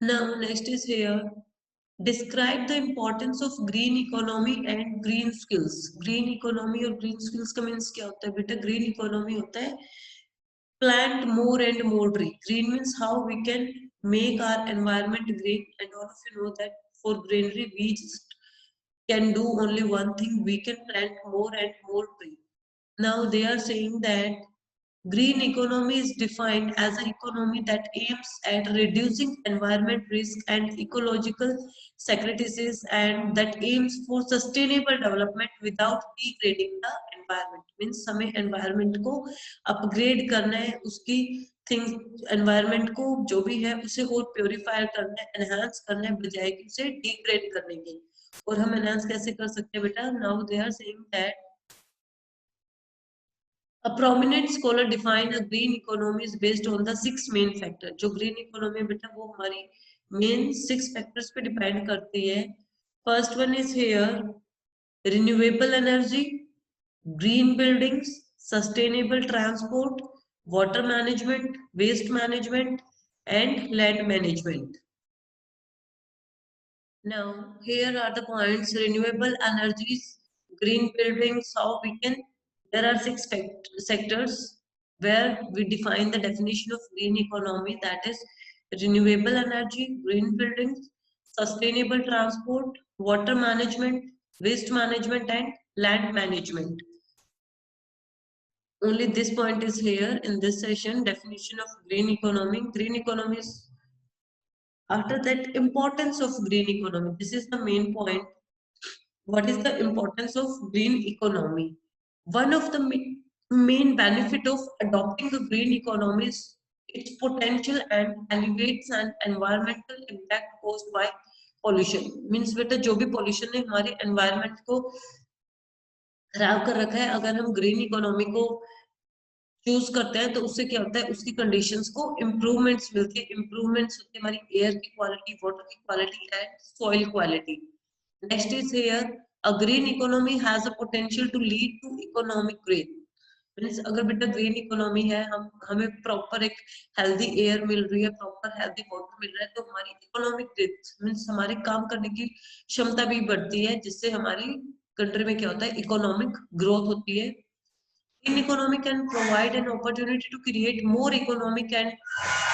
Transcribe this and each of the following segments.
Now, next is here. Describe the importance of green economy and green skills. Green economy और green skills का means क्या होता है बेटा? Green economy होता है plant more and more tree. Green means how we can make our environment green, and all of you know that for greenery we just can do only one thing: we can plant more and more tree. Now they are saying that green economy is defined as an economy that aims at reducing environment risk and ecological sacrifices, and that aims for sustainable development without degrading the environment. Means हमें environment को upgrade करना है, उसकी things environment को जो भी है उसे और purify करना है, enhance करना है, बजाय कि उसे degrade करने के. और हम enhance कैसे कर सकते हैं बेटा? Now they are saying that a prominent scholar define a green economy is based on the 6 main factor. जो green economy है बेटा वो हमारी main 6 factors पे depend करती है. First one is here renewable energy, green buildings, sustainable transport, water management, waste management, and land management. Now here are the points: renewable energies, green buildings, how we can. There are 6 sectors where we define the definition of green economy, that is renewable energy, green buildings, sustainable transport, water management, waste management, and land management. Only this point is here in this session, definition of green economy. Green economy is after that importance of green economy. This is the main point. What is the importance of green economy? One of the main benefit of adopting the green economy is its potential and alleviates an environmental impact caused by pollution. Means बेटा जो भी pollution है हमारे environment को खराब कर रखा है, अगर हम green economy को चूज करते हैं तो उससे क्या होता है, उसकी कंडीशंस को इम्प्रूवमेंट्स मिलती है. इम्प्रूवमेंट्स होती है हमारी एयर की क्वालिटी, वाटर की quality and soil quality. Next is here a green economy has a potential to lead to economic growth. Means अगर बेटा ग्रीन इकोनॉमी है, हम हमें प्रॉपर एक हेल्दी एयर मिल रही है, प्रॉपर हेल्दी वाटर मिल रहा है, तो हमारी इकोनॉमिक ग्रोथ मींस हमारे काम करने की क्षमता भी बढ़ती है, जिससे हमारी कंट्री में क्या होता है, इकोनॉमिक ग्रोथ होती है. Green economy can provide an opportunity to create more economic and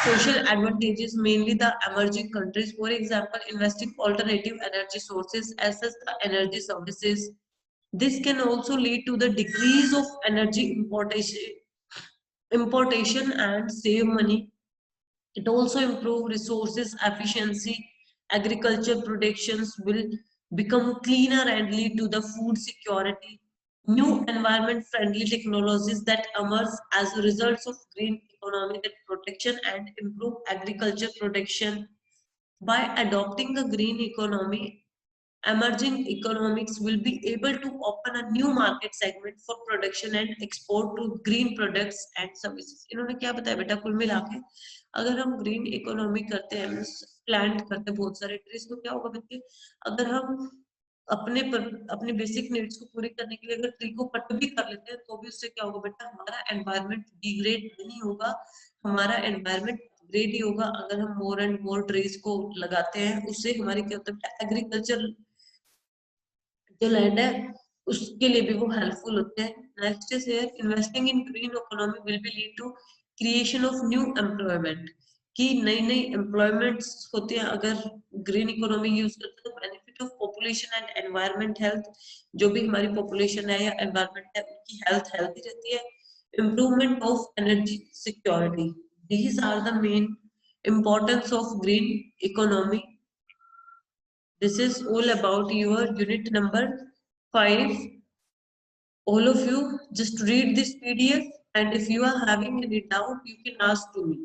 social advantages, mainly the emerging countries. For example, investing alternative energy sources, access the energy services. This can also lead to the decrease of energy importation and save money. It also improve resources efficiency. Agriculture productions will become cleaner and lead to the food security. New environment-friendly technologies that emerge as a result of green economy that protection and improve agriculture production. By adopting the green economy, emerging economics will be able to open a new market segment for production and export to green products and services. इन्होंने क्या बताया बेटा, कुल मिला के अगर हम green economy करते हैं, प्लांट करते हैं बहुत सारे ट्रीज, तो क्या होगा बच्चे, अगर हम अपने बेसिक नीड्स को पूरी करने के लिए अगर ट्री को कट भी कर लेते हैं, तो भी उससे क्या होगा बेटा, हमारा एनवायरनमेंट डिग्रेड नहीं होगा, हमारा एनवायरनमेंट अपग्रेड ही होगा. अगर हम मोर एंड मोर ट्रीज को लगाते हैं, उससे हमारी क्या होता है, एग्रीकल्चर जो लैंड है उसके लिए भी वो हेल्पफुल होते हैं. Next is here investing in green economy will be lead to creation of new employment. की नई नई एम्प्लॉयमेंट्स होते हैं अगर ग्रीन इकोनॉमी यूज करते हैं, तो benefit of population and environment health. जो भी हमारी पॉपुलेशन है या एनवायरनमेंट है उनकी हेल्थ हेल्थी रहती है. Improvement of energy security. These are the main importance of green economy. This is all about your unit number 5. All of you just read this PDF, and if you are having any doubt, you can ask to me.